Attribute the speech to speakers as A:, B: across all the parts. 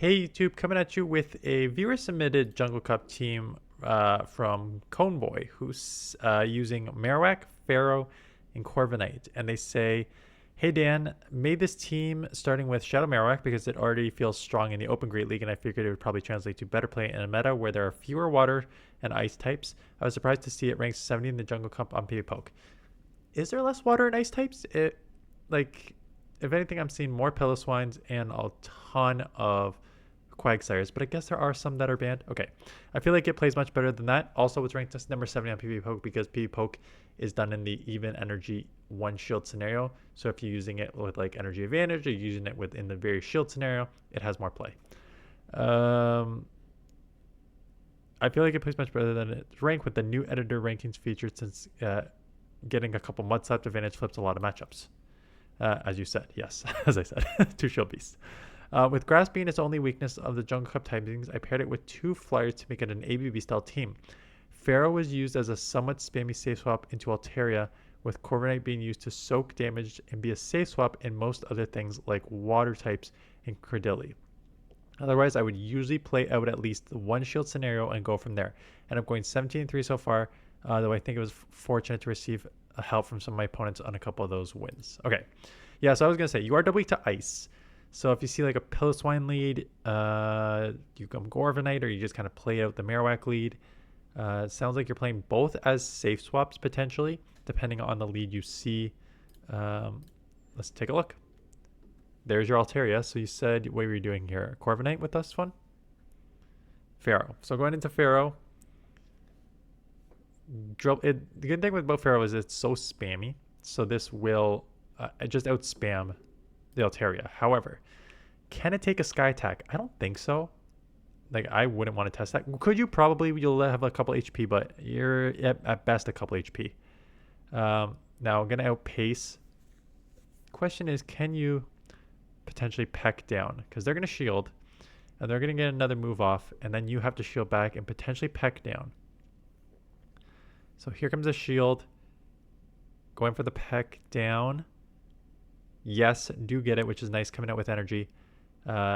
A: Hey YouTube, coming at you with a viewer submitted Jungle Cup team from Coneboy, who's using marowak, fearow, and corviknight. And they say, hey Dan, made this team starting with Shadow Marowak because it already feels strong in the Open Great League, and I figured it would probably translate to better play in a meta where there are fewer water and ice types. I was surprised to see it ranked 70 in the Jungle Cup on PvPoke. Is there less water and ice types? Like, if anything, I'm seeing more Piloswines and a ton of Quagsires, but I guess there are some that are banned. Okay, I feel like it plays much better than that. Also, it's ranked as number 70 on PvPoke because PvPoke is done in the even energy one shield scenario. So if you're using it with like energy advantage or you're using it within the very shield scenario, it has more play. I feel like it plays much better than its rank with the new editor rankings featured since getting a couple mud slap advantage flips a lot of matchups. As you said, yes, as I said, two shield beasts. With grass being its only weakness of the Jungle Cup typings, I paired it with two flyers to make it an ABB style team. Fearow was used as a somewhat spammy safe swap into Altaria, with corviknight being used to soak damage and be a safe swap in most other things like water types and Credilli. Otherwise, I would usually play out at least one shield scenario and go from there. And I'm going 17-3 so far, though I think it was fortunate to receive help from some of my opponents on a couple of those wins. Okay, yeah, so I was going to say, you are doubly to ice. So if you see like a Piloswine lead, you come corviknight, or you just kind of play out the marowak lead. It sounds like you're playing both as safe swaps potentially, depending on the lead you see. Let's take a look. There's your Altaria. So you said, what were you doing here? Corviknight with this one? Fearow. So going into Fearow. The good thing with both Fearow is it's so spammy. So this will just out spam the Altaria. However, can it take a sky attack? I don't think so. Like, I wouldn't want to test that. Could you? Probably. You'll have a couple HP, but you're at best a couple HP. Now I'm gonna outpace. Question is, can you potentially peck down? Because they're gonna shield, and they're gonna get another move off, and then you have to shield back and potentially peck down. So here comes a shield. Going for the peck down. Yes, do get it, which is nice, coming out with energy.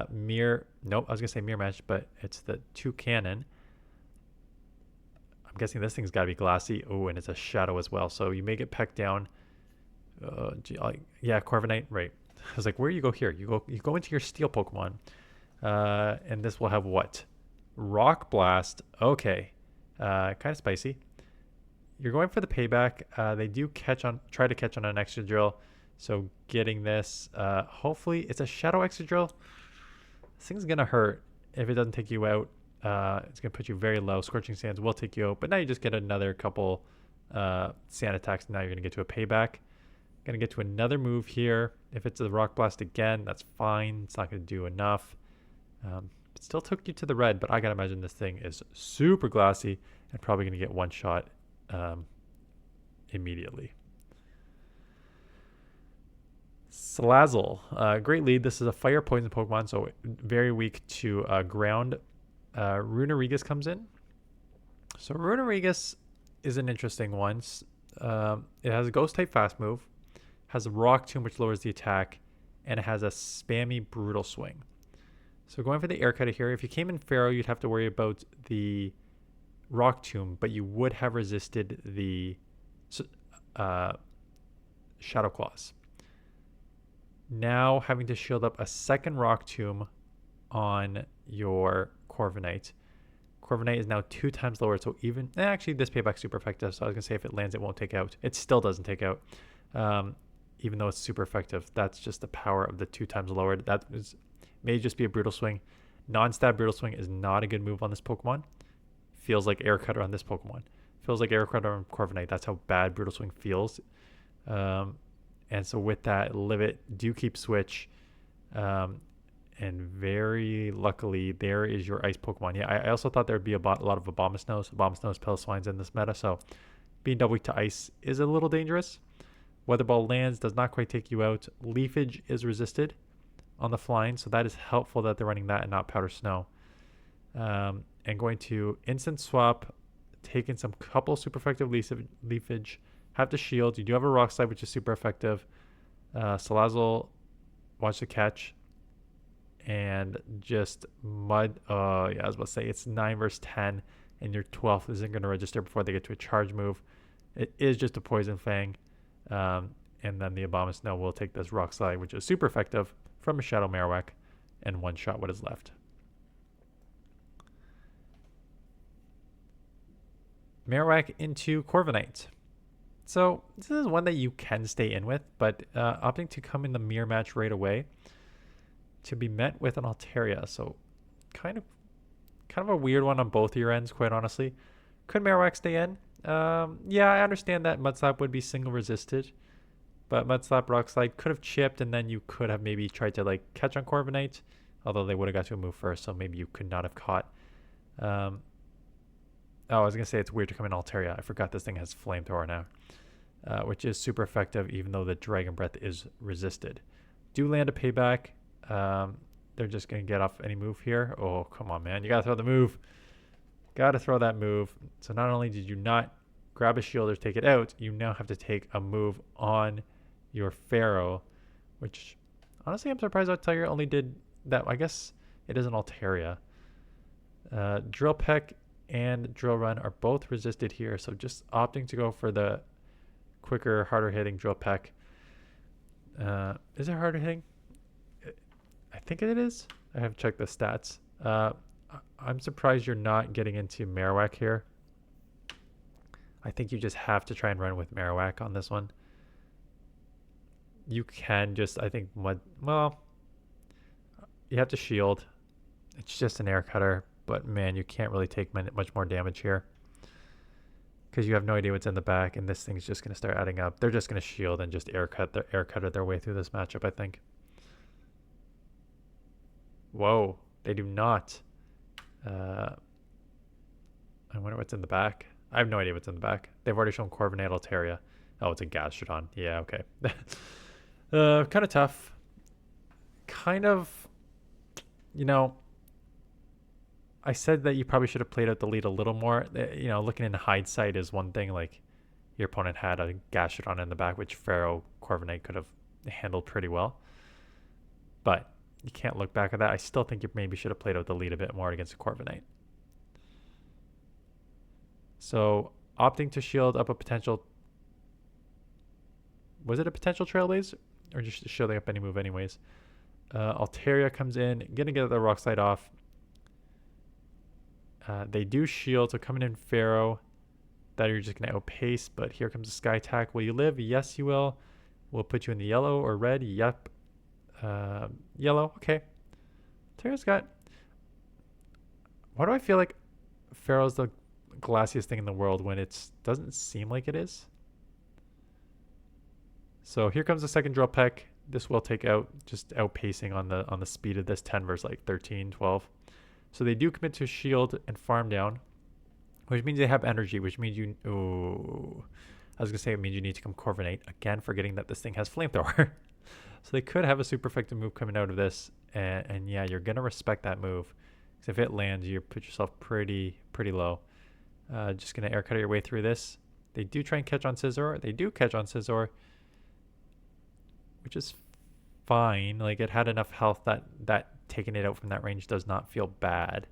A: Mirror. Nope, I was going to say mirror match, but it's the two cannon. I'm guessing this thing's got to be glassy. Oh, and it's a shadow as well. So you may get pecked down. Yeah, corviknight. Right. I was like, where do you go here? You go into your steel Pokemon. And this will have what? Rock Blast. Okay. Kind of spicy. You're going for the payback. They do try to catch on an extra drill. So getting this, hopefully it's a shadow extra drill. This thing's going to hurt if it doesn't take you out. It's going to put you very low. Scorching Sands will take you out, but now you just get another couple sand attacks. Now you're going to get to a payback. Going to get to another move here. If it's a Rock Blast again, that's fine. It's not going to do enough. It still took you to the red, but I got to imagine this thing is super glassy and probably going to get one shot immediately. Salazzle, great lead. This is a fire poison Pokemon, so very weak to ground. Runerigus comes in. So Runerigus is an interesting one. It has a ghost type fast move, has a rock tomb which lowers the attack, and it has a spammy brutal swing. So going for the air cutter here, if you came in Fearow, you'd have to worry about the rock tomb, but you would have resisted the shadow claws. Now having to shield up a second rock tomb on your corviknight. Corviknight is now 2 times lower, so even actually this payback's super effective. So I was gonna say if it lands, it won't take out. It still doesn't take out, even though it's super effective. That's just the power of the 2 times lowered. May just be a brutal swing. Non-stab brutal swing is not a good move on this Pokemon. Feels like air cutter on this Pokemon. Feels like air cutter on corviknight. That's how bad brutal swing feels. And so with that, live it, do keep switch. And very luckily, there is your ice Pokemon. Yeah, I also thought there would be a lot of Abomasnows. Abomasnows, Piloswines in this meta. So being double weak to ice is a little dangerous. Weather Ball lands, does not quite take you out. Leafage is resisted on the flying. So that is helpful that they're running that and not Powder Snow. And going to instant swap, taking some couple super effective leafage. Have the shield. You do have a rock slide, which is super effective. Salazzle, watch the catch. and just mud. Yeah, I was about to say it's 9 versus 10, and your 12th isn't going to register before they get to a charge move. It is just a Poison Fang. And then the Abomasnow will take this Rock Slide, which is super effective, from a Shadow Marowak, and one-shot what is left. Marowak into Corviknight. So this is one that you can stay in with, but opting to come in the mirror match right away to be met with an Altaria. So kind of a weird one on both your ends, quite honestly. Could Marowak stay in? Yeah, I understand that Mud Slap would be single resisted, but Mud Slap Rock Slide could have chipped, and then you could have maybe tried to like catch on Corviknight, although they would have got to a move first, so maybe you could not have caught. Oh, I was gonna say it's weird to come in Altaria. I forgot this thing has Flamethrower now, which is super effective, even though the Dragon Breath is resisted. Do land a payback. They're just gonna get off any move here. Oh, come on, man! You gotta throw the move. Gotta throw that move. So not only did you not grab a shield or take it out, you now have to take a move on your fearow, which honestly I'm surprised Altaria only did that. I guess it is an Altaria. Drill Peck and Drill Run are both resisted here, so just opting to go for the quicker, harder hitting Drill Peck. Is it harder hitting? I think it is. I have checked the stats. I'm surprised you're not getting into Marowak here. I think you just have to try and run with Marowak on this one. You can just, I think, well, you have to shield. It's just an air cutter, but man, you can't really take much more damage here because you have no idea what's in the back, and this thing's just going to start adding up. They're just going to shield and just air cutter their way through this matchup, I think. Whoa, they do not. I wonder what's in the back. I have no idea what's in the back. They've already shown Corviknight, Altaria. Oh, it's a Gastrodon. Yeah, okay. Kind of tough. Kind of, I said that you probably should have played out the lead a little more. Looking in hindsight is one thing. Like, your opponent had a Gastrodon in the back, which fearow Corviknight could have handled pretty well. But you can't look back at that. I still think you maybe should have played out the lead a bit more against a Corviknight. So opting to shield up a potential... Was it a potential Trailblaze? Or just shielding up any move anyways? Altaria comes in, going to get the Rock Slide off. They do shield, so coming in fearow, that you're just going to outpace, but here comes the Sky Attack. Will you live? Yes, you will. We'll put you in the yellow or red. Yep. Yellow. Okay. Altaria's got... Why do I feel like fearow's the glassiest thing in the world when it doesn't seem like it is? So here comes the second Drill Peck. This will take out, just outpacing on the speed of this 10 versus like 13, 12. So they do commit to shield and farm down, which means they have energy, which means you... Ooh. I was going to say it means you need to come Corviknight. Again, forgetting that this thing has Flamethrower. So they could have a super effective move coming out of this. And yeah, you're going to respect that move. Because if it lands, you put yourself pretty low. Just going to air cutter your way through this. They do try and catch on Scizor. They do catch on Scizor, which is fine. Like, it had enough health that taking it out from that range does not feel bad.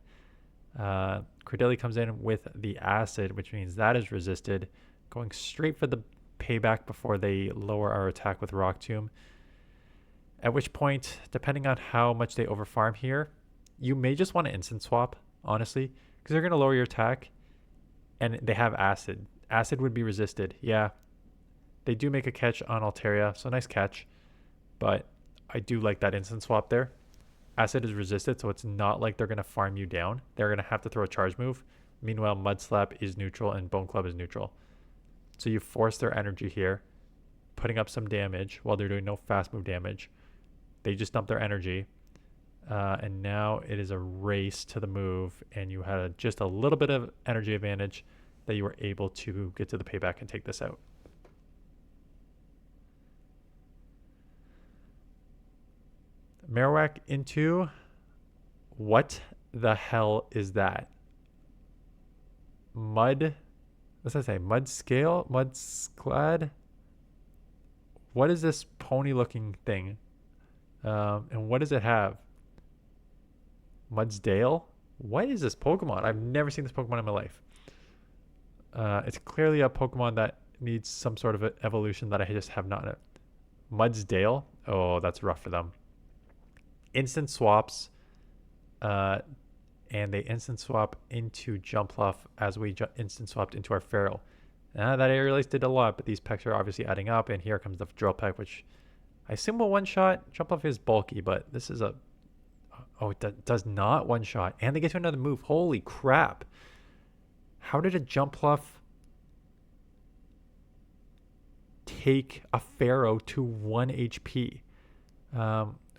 A: Credilli comes in with the Acid, which means that is resisted. Going straight for the payback before they lower our attack with Rock Tomb. At which point, depending on how much they overfarm here, you may just want to instant swap, honestly, because they're going to lower your attack, and they have Acid. Acid would be resisted. Yeah, they do make a catch on Altaria, so nice catch, but I do like that instant swap there. Acid is resisted, so it's not like they're going to farm you down. They're going to have to throw a charge move. Meanwhile, Mud Slap is neutral and Bone Club is neutral. So you force their energy here, putting up some damage while they're doing no fast move damage. They just dump their energy. And now it is a race to the move, and you had just a little bit of energy advantage that you were able to get to the payback and take this out. Marowak into... What the hell is that? Mud... What's that say? Mud Scale? Mud Sclad? What is this pony looking thing? And what does it have? Mudsdale. What is this Pokemon? I've never seen this Pokemon in my life. It's clearly a Pokemon that needs some sort of evolution that I just have not. Mudsdale. Oh, that's rough for them. Instant swaps. And they instant swap into Jumpluff as we instant swapped into our fearow. That Aerialist did a lot, but these pecks are obviously adding up. And here comes the drill peck, which I assume will one shot. Jumpluff is bulky, but this is a... Oh, it does not one shot. And they get to another move. Holy crap. How did a Jumpluff take a fearow to 1 HP?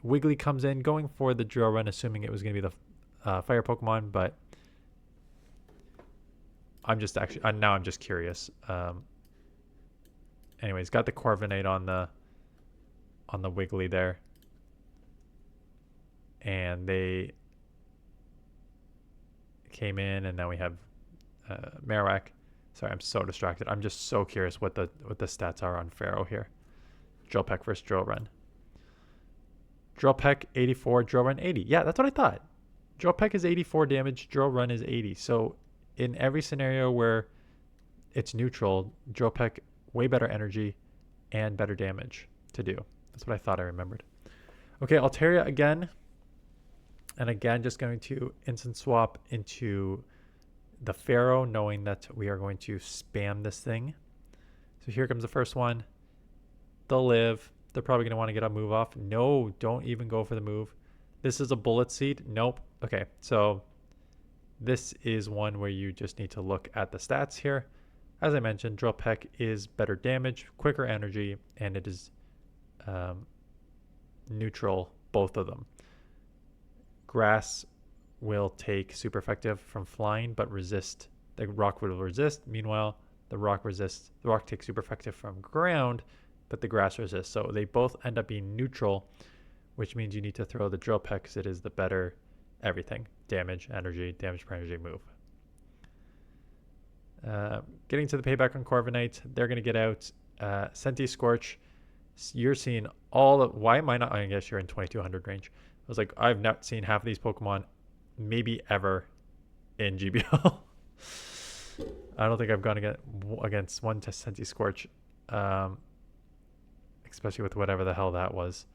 A: Wiggly comes in, going for the drill run, assuming it was going to be the fire Pokemon, but I'm just actually... now I'm just curious. Anyways, got the Corviknight on the Wiggly there. And they came in, and now we have Marowak. Sorry, I'm so distracted. I'm just so curious what the stats are on fearow here. Drill peck versus drill run. Drill peck 84, drill run 80. Yeah, that's what I thought. Drill peck is 84 damage, drill run is 80. So in every scenario where it's neutral, drill peck way better energy and better damage to do. That's what I thought I remembered. Okay, Altaria again. And again, just going to instant swap into the fearow, knowing that we are going to spam this thing. So here comes the first one. They'll live. They're probably going to want to get a move off. No, don't even go for the move. This is a bullet seed. Nope. Okay, so this is one where you just need to look at the stats here. As I mentioned, drill peck is better damage, quicker energy, and it is neutral, both of them. Grass will take super effective from flying, but resist. The rock will resist. Meanwhile, the rock takes super effective from ground, but the grass resists. So they both end up being neutral, which means you need to throw the drill peck because it is the better everything. Damage, energy, damage per energy move. Getting to the payback on Corviknight, they're going to get out Senti Scorch. You're seeing all of... Why am I not... I guess you're in 2200 range. I was like, I've not seen half of these Pokemon maybe ever in GBL. I don't think I've gone against one Senti Scorch, especially with whatever the hell that was.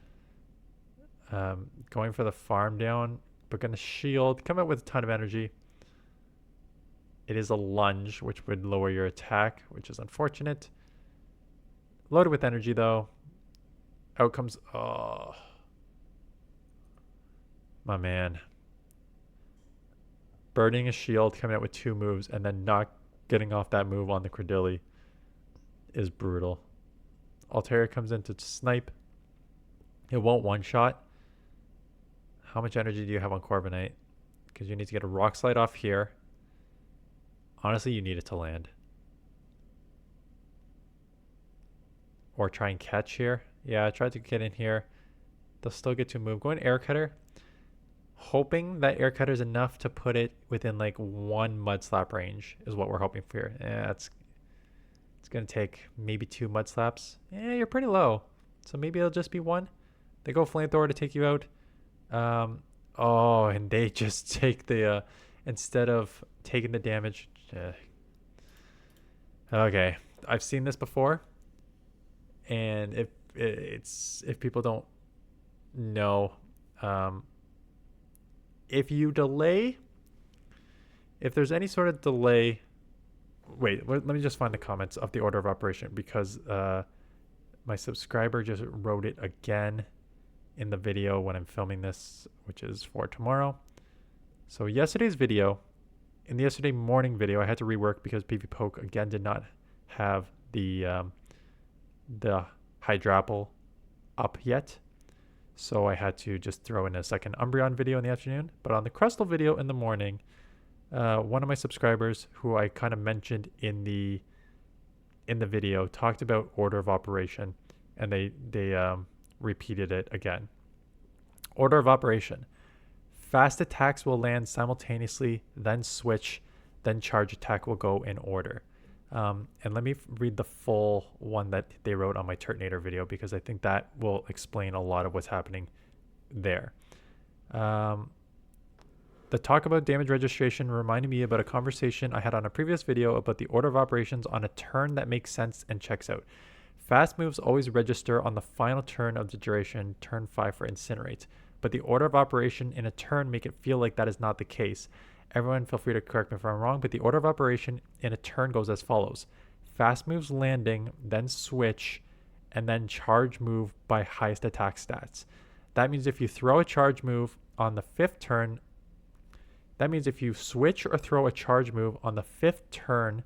A: Going for the farm down, but going to shield, come out with a ton of energy. It is a lunge, which would lower your attack, which is unfortunate. Loaded with energy, though. Out comes... Oh... My man. Burning a shield, coming out with 2 moves, and then not getting off that move on the Credilli is brutal. Altaria comes in to snipe. It won't one-shot. How much energy do you have on Corviknight? Because you need to get a Rock Slide off here. Honestly, you need it to land. Or try and catch here. Yeah, I tried to get in here. They'll still get to move. Going Air Cutter. Hoping that Air Cutter is enough to put it within like 1 Mud Slap range is what we're hoping for here. Yeah, it's going to take maybe 2 Mud Slaps. Yeah, you're pretty low. So maybe it'll just be 1. They go Flamethrower to take you out. Oh, and they just take the... instead of taking the damage... Okay, I've seen this before. And if people don't know... if you delay, if there's any sort of delay, wait, let me just find the comments of the order of operation, because my subscriber just wrote it again in the video when I'm filming this, which is for tomorrow. So yesterday's video, in the yesterday morning video, I had to rework because PV Poke again did not have the Hydrapple up yet. So I had to just throw in a second Umbreon video in the afternoon. But on the Crustle video in the morning, one of my subscribers, who I kind of mentioned in the video, talked about order of operation, and they repeated it again. Order of operation. Fast attacks will land simultaneously, then switch, then charge attack will go in order. And let me read the full one that they wrote on my Turtonator video, because I think that will explain a lot of what's happening there. The talk about damage registration reminded me about a conversation I had on a previous video about the order of operations on a turn that makes sense and checks out. Fast moves always register on the final turn of the duration, turn 5 for Incinerate, but the order of operation in a turn make it feel like that is not the case. Everyone feel free to correct me if I'm wrong, but the order of operation in a turn goes as follows. Fast moves landing, then switch, and then charge move by highest attack stats. That means if you throw a charge move on the 5th turn, that means if you switch or throw a charge move on the 5th turn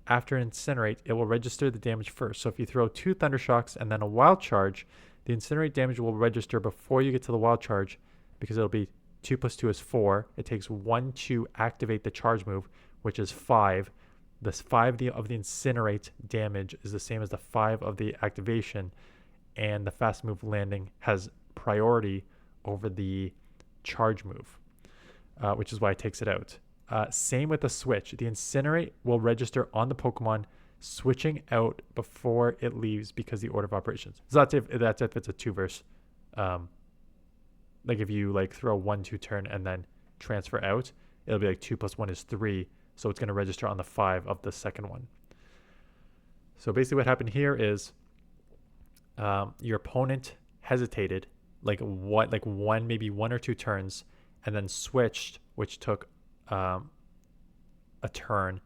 A: after Incinerate, it will register the damage first. So if you throw 2 Thundershocks and then a Wild Charge, the Incinerate damage will register before you get to the Wild Charge because it'll be 2 plus 2 is 4. It takes 1 to activate the charge move, which is 5. The 5 of the Incinerate damage is the same as the 5 of the activation, and the fast move landing has priority over the charge move, which is why it takes it out. Same with the switch. The Incinerate will register on the Pokemon switching out before it leaves because the order of operations. So that's if it's a 2-verse. Like if you like throw 1-2 turn and then transfer out, it'll be like 2 plus 1 is 3. So it's going to register on the 5 of the second one. So basically what happened here is your opponent hesitated maybe 1 or 2 turns and then switched, which took a turn,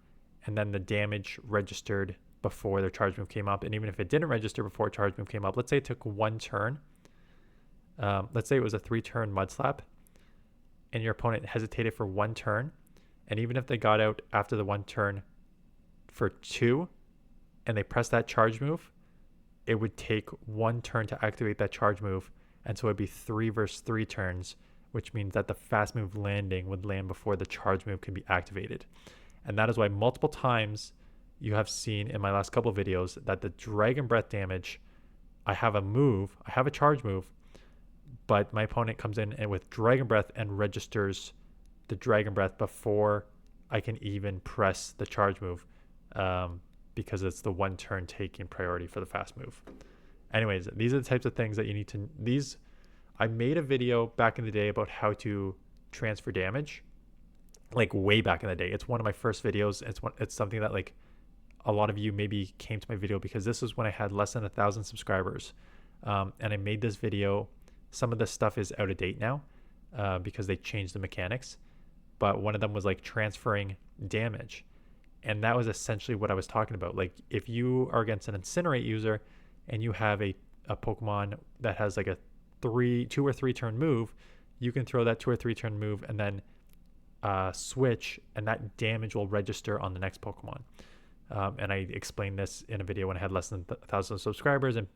A: and then the damage registered before their charge move came up. And even if it didn't register before charge move came up, let's say it took 1 turn. Let's say it was a 3-turn Mud Slap, and your opponent hesitated for 1 turn. And even if they got out after the 1 turn for 2, and they pressed that charge move, it would take 1 turn to activate that charge move. And so it'd be 3 versus 3 turns, which means that the fast move landing would land before the charge move can be activated. And that is why multiple times you have seen in my last couple of videos that the Dragon Breath damage, I have a charge move, but my opponent comes in and with Dragon Breath and registers the Dragon Breath before I can even press the charge move, because it's the 1 turn taking priority for the fast move. Anyways, these are the types of things that you need to, I made a video back in the day about how to transfer damage, like way back in the day. It's one of my first videos. It's something that like a lot of you maybe came to my video because this was when I had less than 1,000 subscribers. And I made this video. Some of this stuff is out of date now because they changed the mechanics. But one of them was like transferring damage. And that was essentially what I was talking about. Like if you are against an Incinerate user and you have a Pokemon that has like a 2 or 3 turn move, you can throw that 2 or 3 turn move and then switch, and that damage will register on the next Pokemon. And I explained this in a video when I had less than 1,000 subscribers, and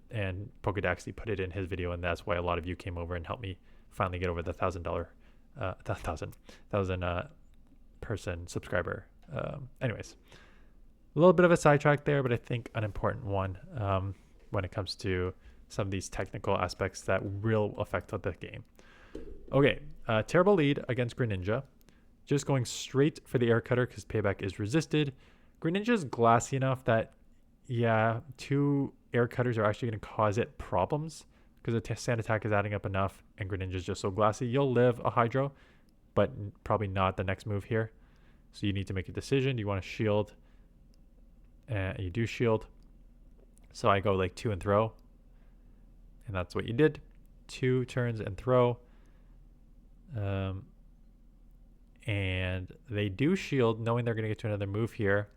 A: Poke Daxi put it in his video, and that's why a lot of you came over and helped me finally get over the $1,000 person subscriber. Anyways, a little bit of a sidetrack there, but I think an important one when it comes to some of these technical aspects that will affect the game. Okay, terrible lead against Greninja. Just going straight for the air cutter because payback is resisted. Greninja is glassy enough that, yeah, 2 air cutters are actually going to cause it problems because the sand attack is adding up enough, and Greninja is just so glassy. You'll live a Hydro, but probably not the next move here. So you need to make a decision. Do you want to shield? You do shield. So I go like 2 and throw. And that's what you did. 2 turns and throw. And they do shield, knowing they're going to get to another move here.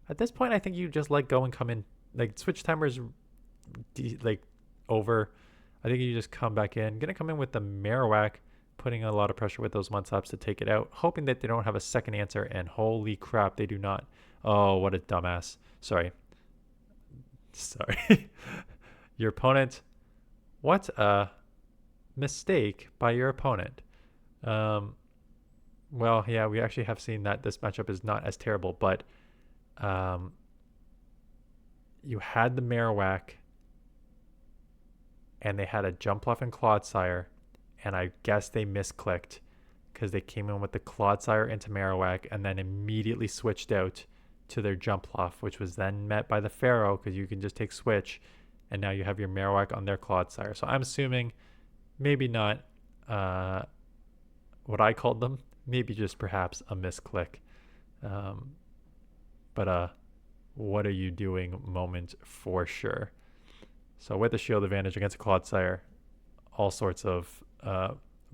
A: At this point, I think you just let go and come in. Like, switch timers over. I think you just come back in. Going to come in with the Marowak, putting a lot of pressure with those Mud Slaps to take it out, hoping that they don't have a second answer, and holy crap, they do not. Oh, what a dumbass. Sorry. Your opponent. What a mistake by your opponent. Well, yeah, we actually have seen that this matchup is not as terrible, but you had the Marowak, and they had a Jumpluff and Clodsire, and I guess they misclicked because they came in with the Clodsire into Marowak and then immediately switched out to their Jumpluff, which was then met by the fearow because you can just take switch, and now you have your Marowak on their Clodsire. So I'm assuming maybe not what I called them, maybe just perhaps a misclick. But what are you doing moment for sure. So with the shield advantage against a Clodsire, all sorts of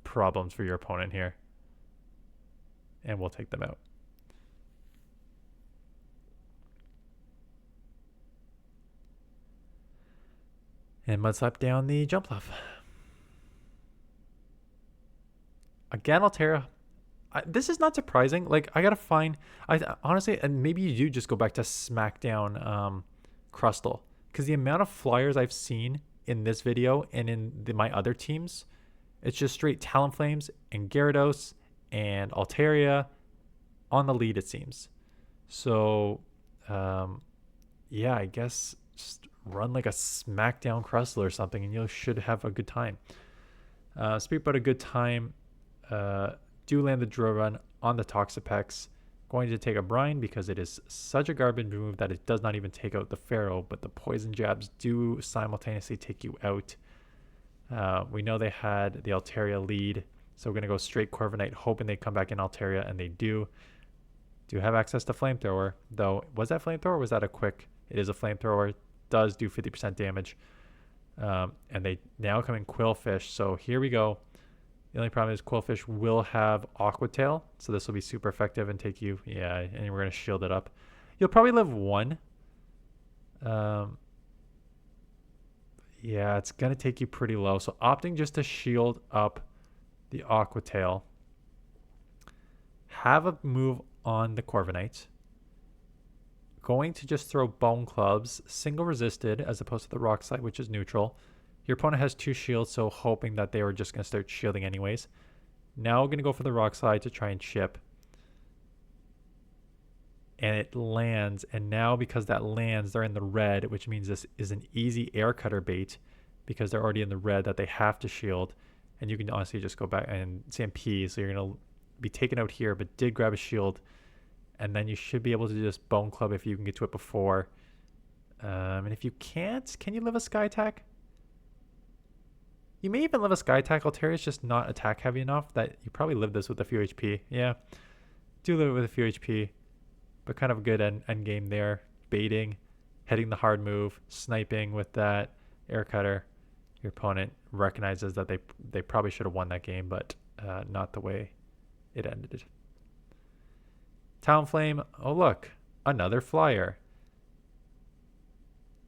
A: problems for your opponent here. And we'll take them out. And Mudslap down the Jumpluff. Again, Altaria. This is not surprising. Like, I gotta find... honestly, and maybe you do just go back to Smackdown Crustle. Because the amount of flyers I've seen in this video and in my other teams, it's just straight Talonflames and Gyarados and Altaria on the lead, it seems. So, yeah, I guess just run like a Smackdown Crustle or something and you should have a good time. Speak about a good time. Do land the drill run on the Toxapex. Going to take a brine because it is such a garbage move that it does not even take out the fearow, but the poison jabs do simultaneously take you out. We know they had the Altaria lead, so we're going to go straight Corviknight, hoping they come back in Altaria, and they do. Do have access to Flamethrower, though. Was that Flamethrower or was that a quick? It is a Flamethrower. Does do 50% damage. And they now come in Quillfish, so here we go. The only problem is Quillfish will have Aqua Tail, so this will be super effective and take you, yeah, and we're going to shield it up. You'll probably live one. Yeah, it's going to take you pretty low, so opting just to shield up the Aqua Tail. Have a move on the Corviknight. Going to just throw Bone Clubs, single resisted, as opposed to the Rock Slide, which is neutral. Your opponent has 2 shields, so hoping that they were just going to start shielding anyways. Now we're going to go for the Rock Slide to try and chip. And it lands, and now because that lands, they're in the red, which means this is an easy air cutter bait because they're already in the red that they have to shield. And you can honestly just go back and CMP, so you're going to be taken out here, but did grab a shield. And then you should be able to just Bone Club if you can get to it before. And if you can't, can you live a Sky Attack? You may even live a Sky Attack. Altaria is just not attack heavy enough that you probably live this with a few HP. Yeah, do live it with a few HP, but kind of a good end game there. Baiting, hitting the hard move, sniping with that air cutter. Your opponent recognizes that they probably should have won that game, but not the way it ended. Talonflame, oh look, another flyer.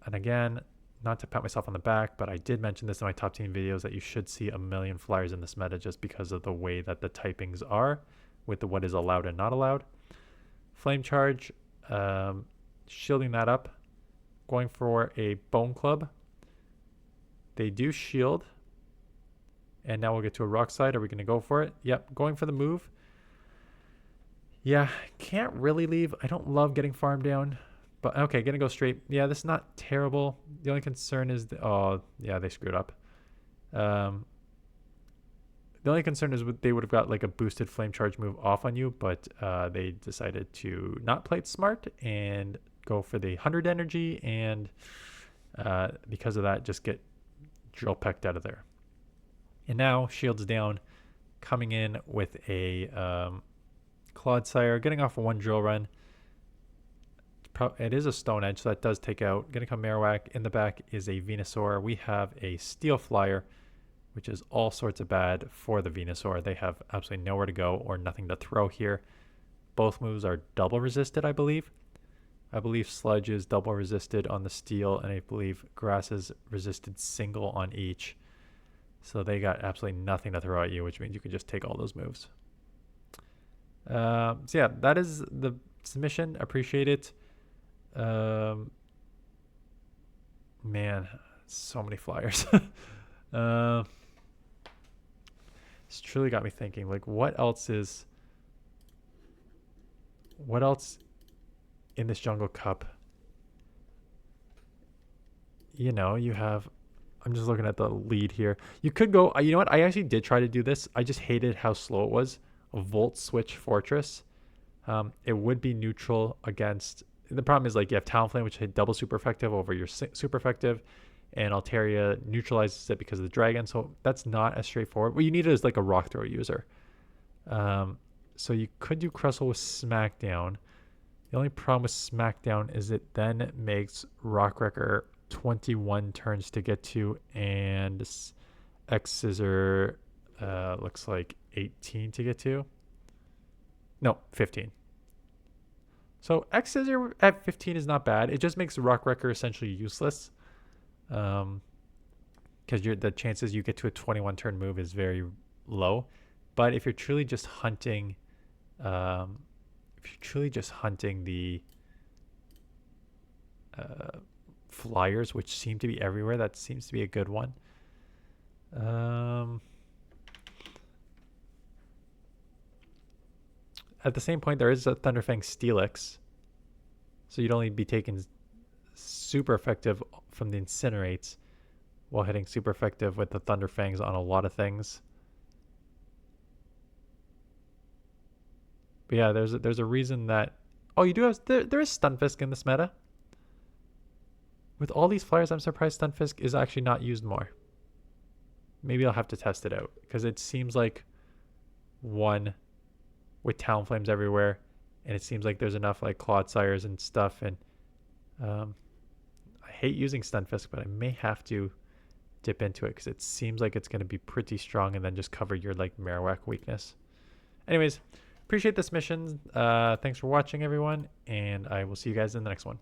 A: And again, not to pat myself on the back, but I did mention this in my top team videos that you should see a million flyers in this meta just because of the way that the typings are with what is allowed and not allowed. Flame Charge, shielding that up, going for a Bone Club. They do shield, and now we'll get to a Rock Slide. Are we going to go for it? Yep, going for the move. Yeah, can't really leave. I don't love getting farmed down. But okay, gonna go straight. Yeah, this is not terrible. The only concern is, oh yeah, they screwed up. The only concern is they would have got like a boosted Flame Charge move off on you, but they decided to not play it smart and go for the 100 energy, and because of that, just get drill pecked out of there. And now shields down, coming in with a Clodsire, getting off one drill run. It is a Stone Edge, so that does take out. Gonna come Marowak. In the back is a Venusaur. We have a Steel Flyer, which is all sorts of bad for the Venusaur. They have absolutely nowhere to go or nothing to throw here. Both moves are double resisted, I believe. I believe Sludge is double resisted on the Steel, and I believe Grass is resisted single on each. So they got absolutely nothing to throw at you, which means you can just take all those moves. So yeah, that is the submission. Appreciate it. Man, so many flyers. It's truly got me thinking, like, what else in this Jungle Cup? You know, you have, I'm just looking at the lead here. You could go, you know what? I actually did try to do this. I just hated how slow it was. A Volt Switch Fortress. It would be neutral against, the problem is like you have Talonflame, which hit double super effective over your super effective, and Altaria neutralizes it because of the dragon. So that's not as straightforward. What you need is like a rock throw user. So you could do Crustle with Smackdown. The only problem with Smackdown is it then makes Rock Wrecker 21 turns to get to, and X Scissor looks like 18 to get to. No, 15. So X Scissor at 15 is not bad. It just makes Rock Wrecker essentially useless. Because the chances you get to a 21 turn move is very low. But if you're truly just hunting, the flyers, which seem to be everywhere, that seems to be a good one. At the same point, there is a Thunderfang Steelix, so you'd only be taking super effective from the Incinerates while hitting super effective with the Thunderfangs on a lot of things. But yeah, there's a reason that... Oh, you do have... There is Stunfisk in this meta. With all these flyers, I'm surprised Stunfisk is actually not used more. Maybe I'll have to test it out, because it seems like one with Talonflames everywhere, and it seems like there's enough like Clodsires and stuff, and I hate using Stunfisk, but I may have to dip into it because it seems like it's going to be pretty strong and then just cover your like Marowak weakness. Anyways, appreciate this mission. Thanks for watching, everyone, and I will see you guys in the next one.